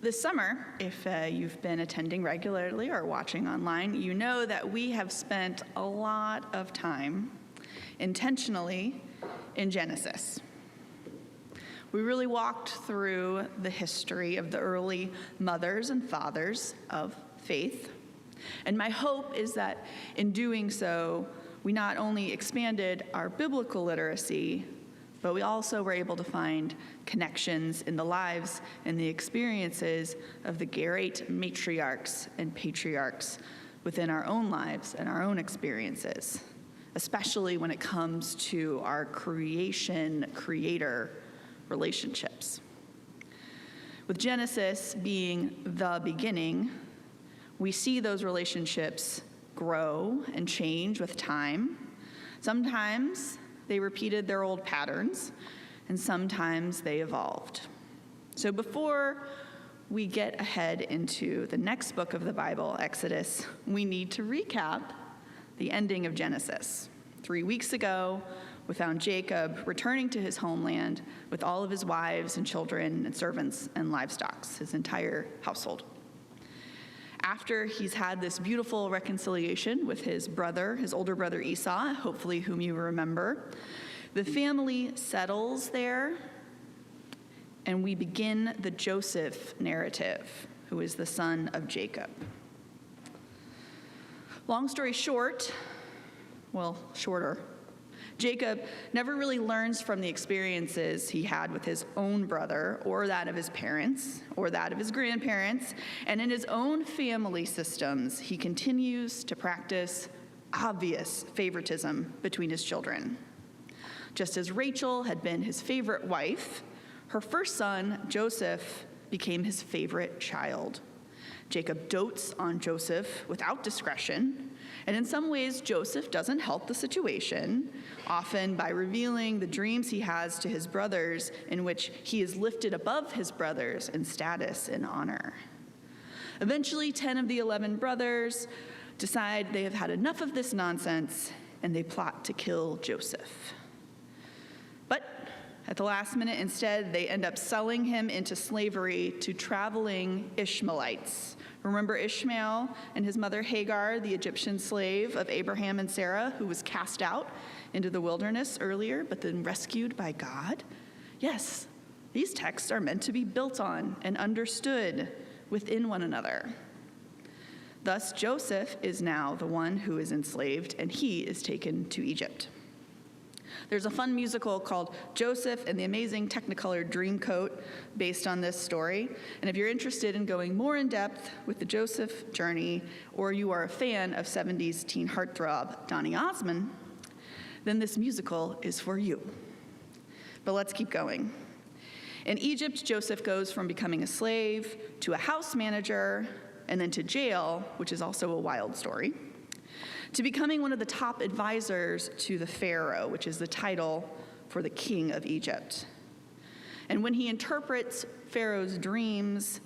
This summer, if you've been attending regularly or watching online, you know that we have spent a lot of time intentionally in Genesis. We really walked through the history of the early mothers and fathers of faith. And my hope is that in doing so, we not only expanded our biblical literacy, but we also were able to find connections in the lives and the experiences of the great matriarchs and patriarchs within our own lives and our own experiences, especially when it comes to our creation-creator relationships. With Genesis being the beginning, we see those relationships grow and change with time. Sometimes they repeated their old patterns, and sometimes they evolved. So before we get ahead into the next book of the Bible, Exodus, we need to recap the ending of Genesis. 3 weeks ago, we found Jacob returning to his homeland with all of his wives and children and servants and livestock, his entire household. After he's had this beautiful reconciliation with his brother, his older brother Esau, hopefully whom you remember, the family settles there, and we begin the Joseph narrative, who is the son of Jacob. Long story short, well, shorter, Jacob never really learns from the experiences he had with his own brother or that of his parents or that of his grandparents. And in his own family systems, he continues to practice obvious favoritism between his children. Just as Rachel had been his favorite wife, her first son, Joseph, became his favorite child. Jacob dotes on Joseph without discretion, and in some ways, Joseph doesn't help the situation, often by revealing the dreams he has to his brothers in which he is lifted above his brothers in status and honor. Eventually, 10 of the 11 brothers decide they have had enough of this nonsense, and they plot to kill Joseph. But at the last minute, instead, they end up selling him into slavery to traveling Ishmaelites. Remember Ishmael and his mother Hagar, the Egyptian slave of Abraham and Sarah, who was cast out into the wilderness earlier, but then rescued by God? Yes, these texts are meant to be built on and understood within one another. Thus, Joseph is now the one who is enslaved, and he is taken to Egypt. There's a fun musical called Joseph and the Amazing Technicolor Dreamcoat based on this story. And if you're interested in going more in depth with the Joseph journey, or you are a fan of 70s teen heartthrob Donny Osmond, then this musical is for you. But let's keep going. In Egypt, Joseph goes from becoming a slave to a house manager and then to jail, which is also a wild story, to becoming one of the top advisors to the Pharaoh, which is the title for the king of Egypt. And when he interprets Pharaoh's dreams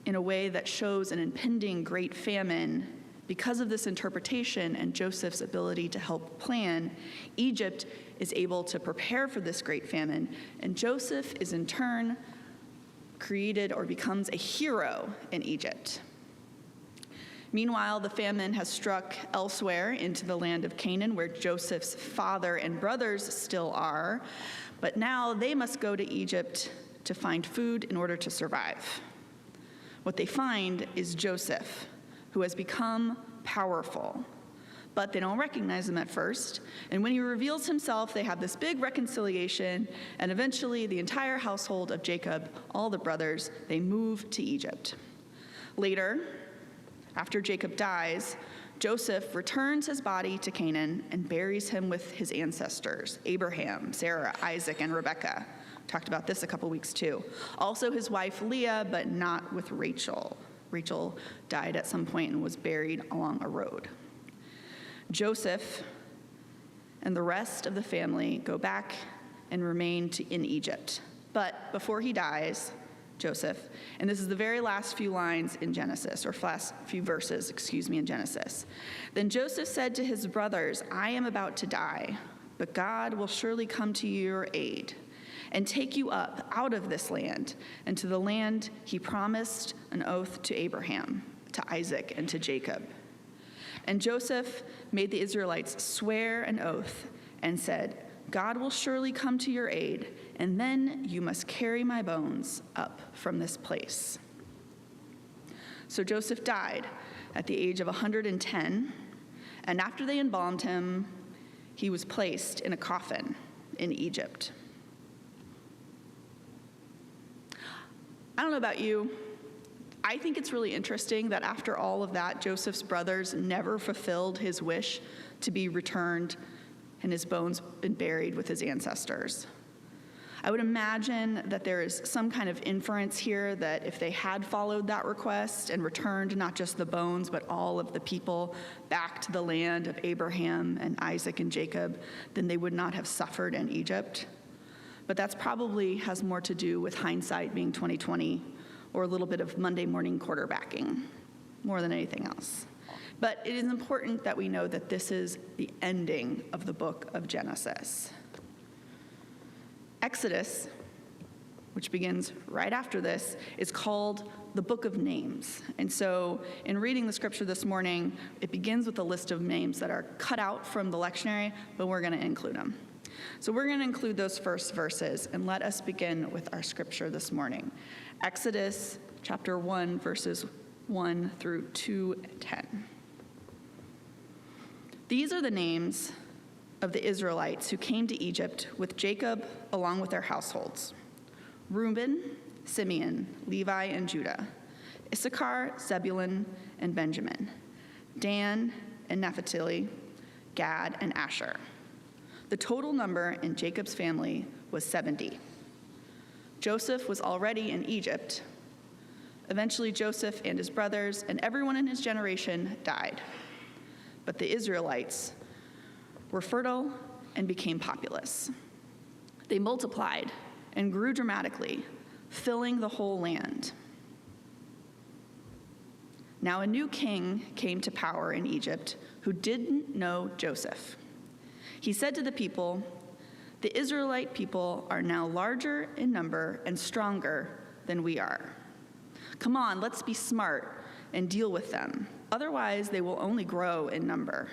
in a way that shows an impending great famine, because of this interpretation and Joseph's ability to help plan, Egypt is able to prepare for this great famine, and Joseph is in turn created or becomes a hero in Egypt. Meanwhile, the famine has struck elsewhere into the land of Canaan, where Joseph's father and brothers still are, but now they must go to Egypt to find food in order to survive. What they find is Joseph, who has become powerful, but they don't recognize him at first, and when he reveals himself, they have this big reconciliation, and eventually the entire household of Jacob, all the brothers, they move to Egypt. Later, after Jacob dies, Joseph returns his body to Canaan and buries him with his ancestors, Abraham, Sarah, Isaac, and Rebekah. Talked about this a couple weeks too. Also his wife Leah, but not with Rachel. Rachel died at some point and was buried along a road. Joseph and the rest of the family go back and remain in Egypt. But before he dies, Joseph, and this is the very last few lines in Genesis, or last few verses, in Genesis. Then Joseph said to his brothers, I am about to die, but God will surely come to your aid. and take you up out of this land and to the land he promised an oath to Abraham, to Isaac, and to Jacob. And Joseph made the Israelites swear an oath and said, God will surely come to your aid, and then you must carry my bones up from this place. So Joseph died at the age of 110, and after they embalmed him, he was placed in a coffin in Egypt. I don't know about you. I think it's really interesting that after all of that, Joseph's brothers never fulfilled his wish to be returned and his bones been buried with his ancestors. I would imagine that there is some kind of inference here that if they had followed that request and returned not just the bones, but all of the people back to the land of Abraham and Isaac and Jacob, then they would not have suffered in Egypt. But that's probably has more to do with hindsight being 20/20 or a little bit of Monday morning quarterbacking more than anything else. But it is important that we know that this is the ending of the book of Genesis. Exodus, which begins right after this, is called the Book of Names. And so in reading the scripture this morning, it begins with a list of names that are cut out from the lectionary, but we're going to include them. So we're going to include those first verses, and let us begin with our scripture this morning. Exodus chapter 1, verses 1 through 2:10. These are the names of the Israelites who came to Egypt with Jacob along with their households: Reuben, Simeon, Levi, and Judah; Issachar, Zebulun, and Benjamin; Dan and Naphtali; Gad, and Asher. The total number in Jacob's family was 70. Joseph was already in Egypt. Eventually, Joseph and his brothers and everyone in his generation died. But the Israelites were fertile and became populous. They multiplied and grew dramatically, filling the whole land. Now a new king came to power in Egypt who didn't know Joseph. He said to the people, "The Israelite people are now larger in number and stronger than we are. Come on, let's be smart and deal with them. Otherwise, they will only grow in number.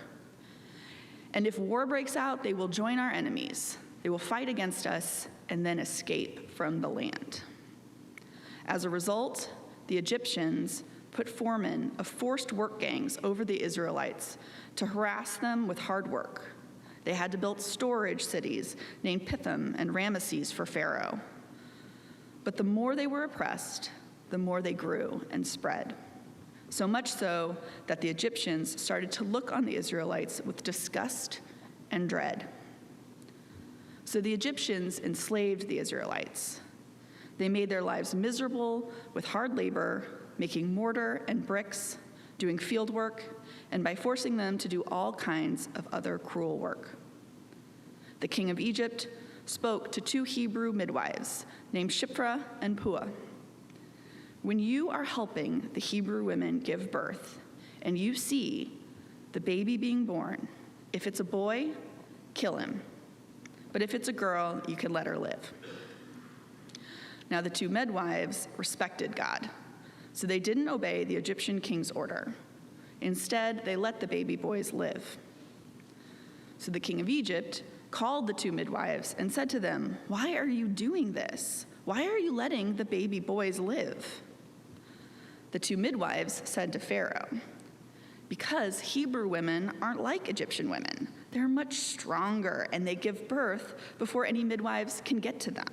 And if war breaks out, they will join our enemies. They will fight against us and then escape from the land." As a result, the Egyptians put foremen of forced work gangs over the Israelites to harass them with hard work. They had to build storage cities named Pithom and Ramesses for Pharaoh. But the more they were oppressed, the more they grew and spread. So much so that the Egyptians started to look on the Israelites with disgust and dread. So the Egyptians enslaved the Israelites. They made their lives miserable with hard labor, making mortar and bricks, doing field work, and by forcing them to do all kinds of other cruel work. The king of Egypt spoke to 2 Hebrew midwives named Shiphrah and Puah. "When you are helping the Hebrew women give birth, and you see the baby being born, if it's a boy, kill him. But if it's a girl, you can let her live." Now the 2 midwives respected God, so they didn't obey the Egyptian king's order. Instead, they let the baby boys live. So the king of Egypt called the 2 midwives and said to them, "Why are you doing this? Why are you letting the baby boys live?" The 2 midwives said to Pharaoh, "Because Hebrew women aren't like Egyptian women. They're much stronger, and they give birth before any midwives can get to them."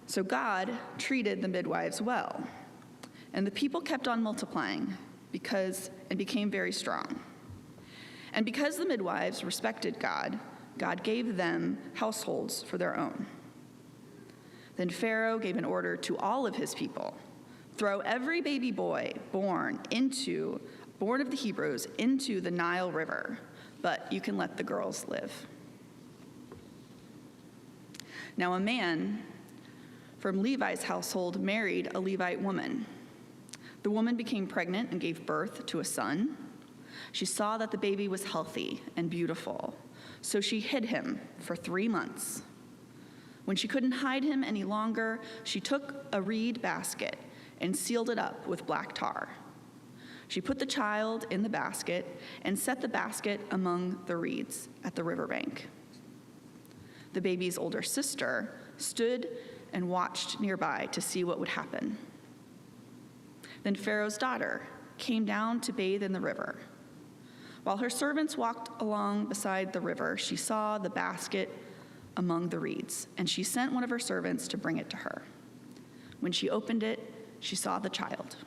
So God treated the midwives well, and the people kept on multiplying and became very strong. And because the midwives respected God, God gave them households for their own. Then Pharaoh gave an order to all of his people: "Throw every baby boy born of the Hebrews into the Nile River, but you can let the girls live." Now a man from Levi's household married a Levite woman. The woman became pregnant and gave birth to a son. She saw that the baby was healthy and beautiful, so she hid him for 3 months. When she couldn't hide him any longer, she took a reed basket and sealed it up with black tar. She put the child in the basket and set the basket among the reeds at the riverbank. The baby's older sister stood and watched nearby to see what would happen. Then Pharaoh's daughter came down to bathe in the river. While her servants walked along beside the river, she saw the basket among the reeds, and she sent one of her servants to bring it to her. When she opened it, she saw the child,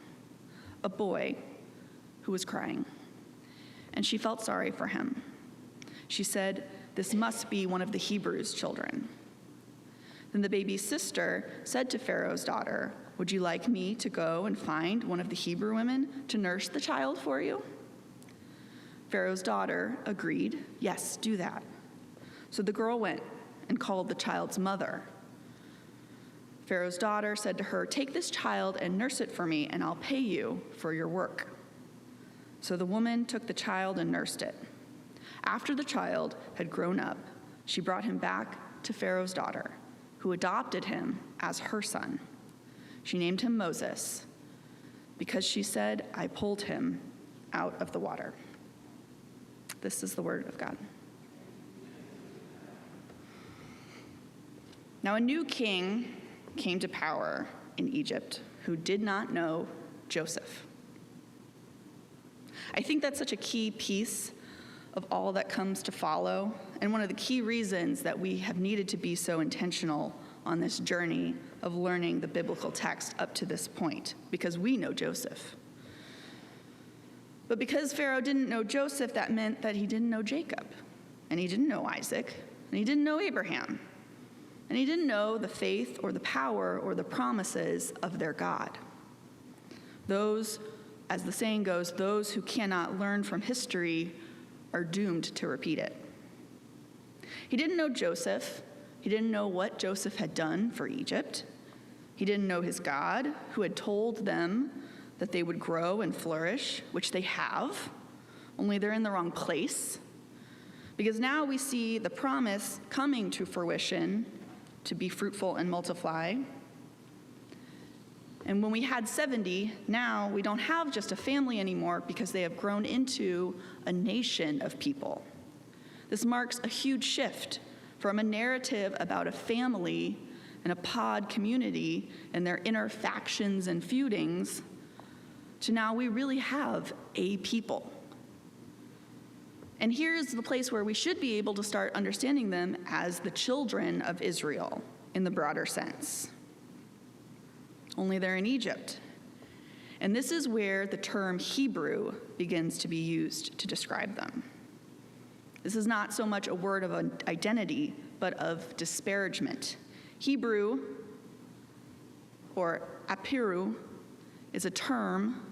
a boy who was crying, and she felt sorry for him. She said, "This must be one of the Hebrews' children." Then the baby's sister said to Pharaoh's daughter, "Would you like me to go and find one of the Hebrew women to nurse the child for you?" Pharaoh's daughter agreed, "Yes, do that." So the girl went and called the child's mother. Pharaoh's daughter said to her, "Take this child and nurse it for me, and I'll pay you for your work." So the woman took the child and nursed it. After the child had grown up, she brought him back to Pharaoh's daughter, who adopted him as her son. She named him Moses, because she said, "I pulled him out of the water." This is the word of God. Now a new king came to power in Egypt who did not know Joseph. I think that's such a key piece of all that comes to follow, and one of the key reasons that we have needed to be so intentional on this journey of learning the biblical text up to this point, because we know Joseph. But because Pharaoh didn't know Joseph, that meant that he didn't know Jacob, and he didn't know Isaac, and he didn't know Abraham, and he didn't know the faith or the power or the promises of their God. Those, as the saying goes, those who cannot learn from history are doomed to repeat it. He didn't know Joseph. He didn't know what Joseph had done for Egypt. He didn't know his God, who had told them that they would grow and flourish, which they have, only they're in the wrong place. Because now we see the promise coming to fruition to be fruitful and multiply. And when we had 70, now we don't have just a family anymore because they have grown into a nation of people. This marks a huge shift from a narrative about a family and a pod community and their inner factions and feudings to now we really have a people. And here's the place where we should be able to start understanding them as the children of Israel in the broader sense. Only they're in Egypt. And this is where the term Hebrew begins to be used to describe them. This is not so much a word of identity, but of disparagement. Hebrew, or apiru, is a term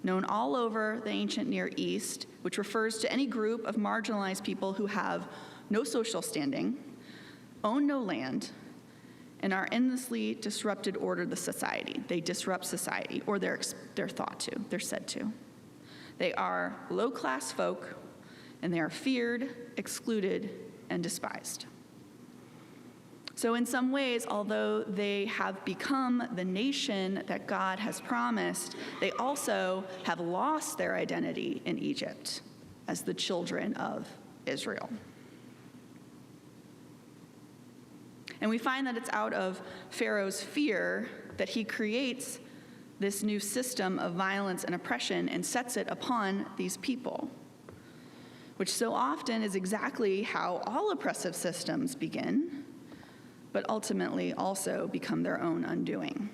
known all over the ancient Near East, which refers to any group of marginalized people who have no social standing, own no land, and are endlessly disrupted order the society. They disrupt society, or they're thought to, they're said to. They are low-class folk, and they are feared, excluded, and despised. So in some ways, although they have become the nation that God has promised, they also have lost their identity in Egypt as the children of Israel. And we find that it's out of Pharaoh's fear that he creates this new system of violence and oppression and sets it upon these people, which so often is exactly how all oppressive systems begin, but ultimately also become their own undoing.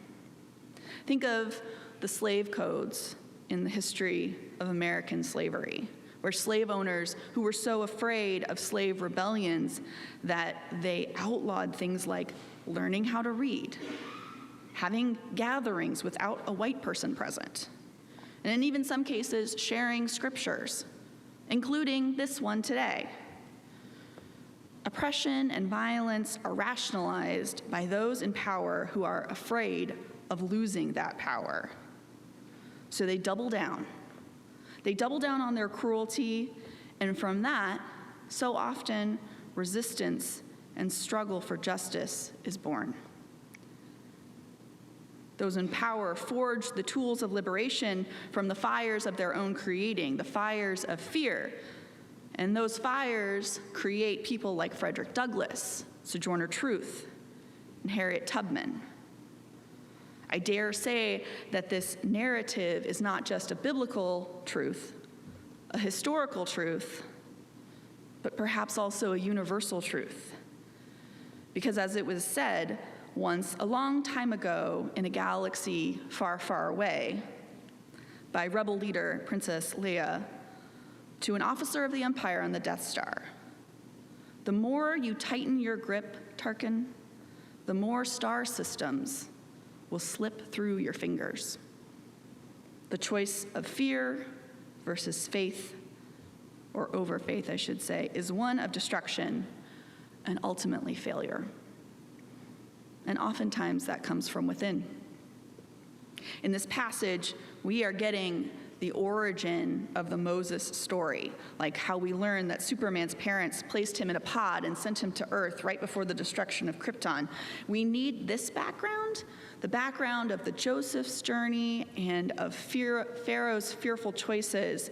Think of the slave codes in the history of American slavery, where slave owners who were so afraid of slave rebellions that they outlawed things like learning how to read, having gatherings without a white person present, and in even some cases, sharing scriptures, including this one today. Oppression and violence are rationalized by those in power who are afraid of losing that power. So they double down. They double down on their cruelty, and from that, so often, resistance and struggle for justice is born. Those in power forge the tools of liberation from the fires of their own creating, the fires of fear. And those fires create people like Frederick Douglass, Sojourner Truth, and Harriet Tubman. I dare say that this narrative is not just a biblical truth, a historical truth, but perhaps also a universal truth. Because as it was said once a long time ago in a galaxy far, far away by rebel leader Princess Leia to an officer of the Empire on the Death Star, the more you tighten your grip, Tarkin, the more star systems will slip through your fingers. The choice of fear versus faith, or over faith, I should say, is one of destruction and ultimately failure. And oftentimes that comes from within. In this passage, we are getting the origin of the Moses story, like how we learn that Superman's parents placed him in a pod and sent him to Earth right before the destruction of Krypton. We need this background, the background of the Joseph's journey and of Pharaoh's fearful choices,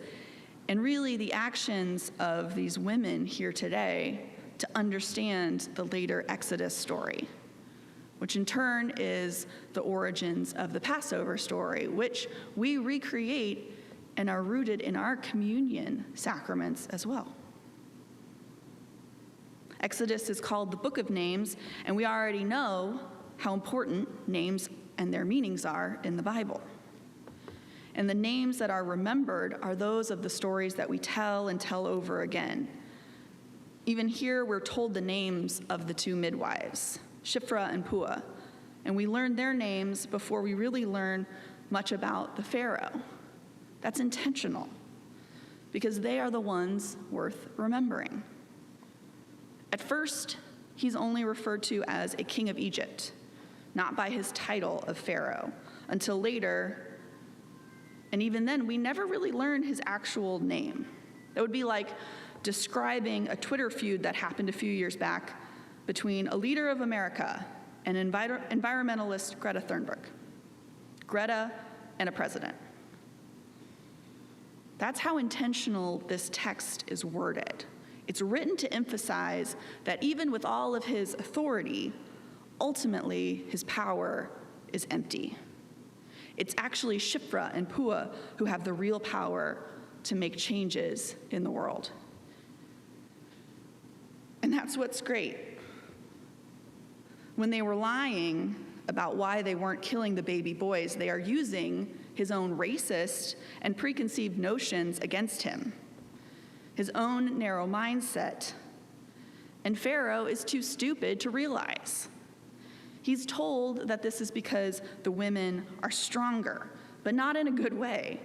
and really the actions of these women here today to understand the later Exodus story, which in turn is the origins of the Passover story, which we recreate and are rooted in our communion sacraments as well. Exodus is called the Book of Names, and we already know how important names and their meanings are in the Bible. And the names that are remembered are those of the stories that we tell and tell over again. Even here, we're told the names of the two midwives, Shiphrah and Puah, and we learn their names before we really learn much about the Pharaoh. That's intentional, because they are the ones worth remembering. At first, he's only referred to as a king of Egypt, not by his title of Pharaoh, until later, and even then, we never really learn his actual name. That would be like describing a Twitter feud that happened a few years back between a leader of America and environmentalist Greta Thunberg. Greta and a president. That's how intentional this text is worded. It's written to emphasize that even with all of his authority, ultimately his power is empty. It's actually Shiphrah and Puah who have the real power to make changes in the world. And that's what's great. When they were lying about why they weren't killing the baby boys, they are using his own racist and preconceived notions against him, his own narrow mindset. And Pharaoh is too stupid to realize. He's told that this is because the women are stronger, but not in a good way.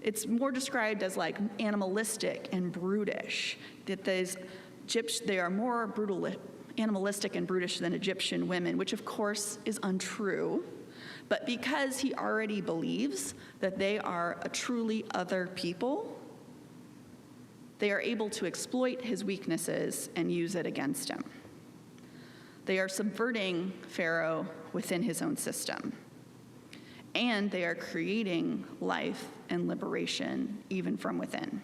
It's more described as like animalistic and brutish, that they are more animalistic and brutish than Egyptian women, which of course is untrue. But because he already believes that they are a truly other people, they are able to exploit his weaknesses and use it against him. They are subverting Pharaoh within his own system. And they are creating life and liberation even from within.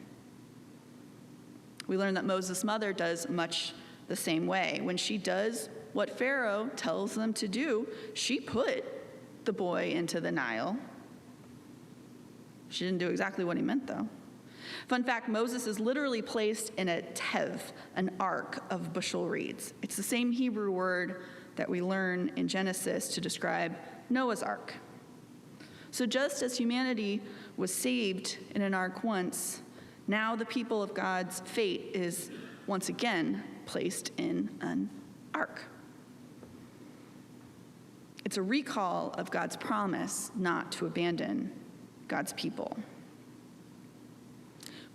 We learn that Moses' mother does much the same way. When she does what Pharaoh tells them to do, she put the boy into the Nile. She didn't do exactly what he meant, though. Fun fact, Moses is literally placed in a tev, an ark of bushel reeds. It's the same Hebrew word that we learn in Genesis to describe Noah's ark. So just as humanity was saved in an ark once, now the people of God's fate is once again placed in an ark. It's a recall of God's promise not to abandon God's people.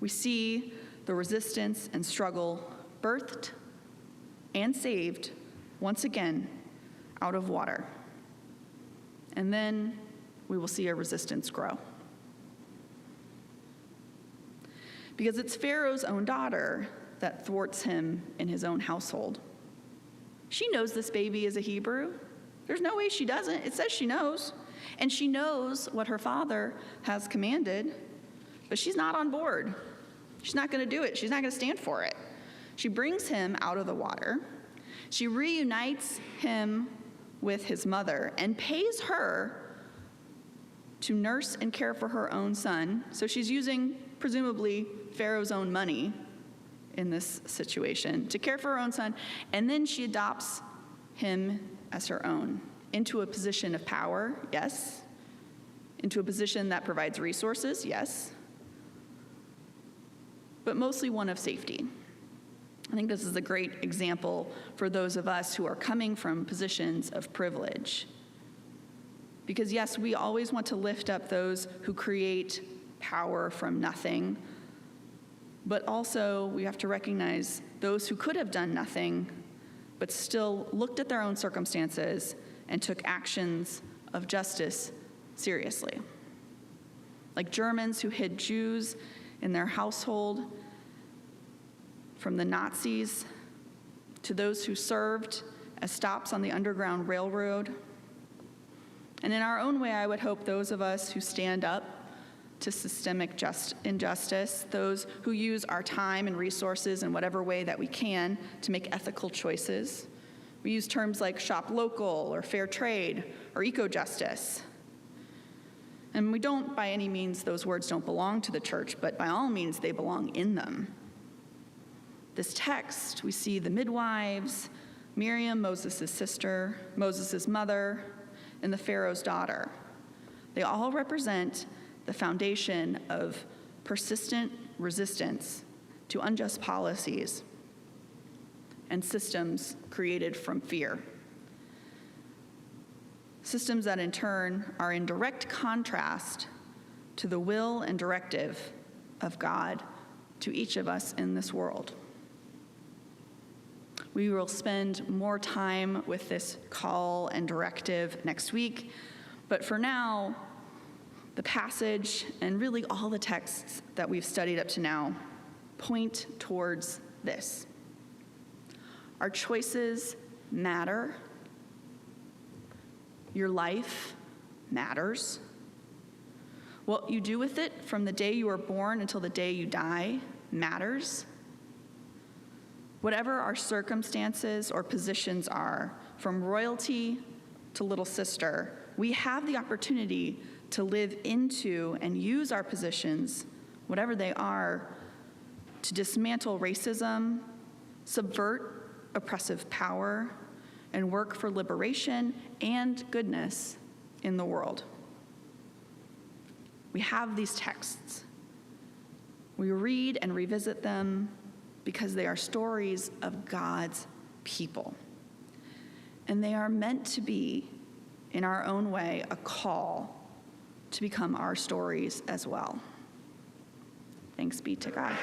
We see the resistance and struggle birthed and saved once again out of water. And then we will see a resistance grow. Because it's Pharaoh's own daughter that thwarts him in his own household. She knows this baby is a Hebrew. There's no way she doesn't. It says she knows. And she knows what her father has commanded, but she's not on board. She's not going to do it. She's not going to stand for it. She brings him out of the water. She reunites him with his mother and pays her to nurse and care for her own son. So she's using, presumably, Pharaoh's own money in this situation to care for her own son. And then she adopts him as her own into a position of power, yes. Into a position that provides resources, yes. But mostly one of safety. I think this is a great example for those of us who are coming from positions of privilege. Because yes, we always want to lift up those who create power from nothing, but also we have to recognize those who could have done nothing, but still looked at their own circumstances and took actions of justice seriously. Like Germans who hid Jews in their household from the Nazis, to those who served as stops on the Underground Railroad. And in our own way, I would hope those of us who stand up to systemic injustice, those who use our time and resources in whatever way that we can to make ethical choices. We use terms like shop local or fair trade or eco-justice. And we don't, by any means, those words don't belong to the church, but by all means, they belong in them. This text, we see the midwives, Miriam, Moses' sister, Moses' mother, and the Pharaoh's daughter. They all represent the foundation of persistent resistance to unjust policies and systems created from fear. Systems that in turn are in direct contrast to the will and directive of God to each of us in this world. We will spend more time with this call and directive next week, but for now, the passage and really all the texts that we've studied up to now point towards this. Our choices matter. Your life matters. What you do with it from the day you are born until the day you die matters. Whatever our circumstances or positions are, from royalty to little sister, we have the opportunity to live into and use our positions, whatever they are, to dismantle racism, subvert oppressive power, and work for liberation and goodness in the world. We have these texts. We read and revisit them because they are stories of God's people. And they are meant to be, in our own way, a call to become our stories as well. Thanks be to God.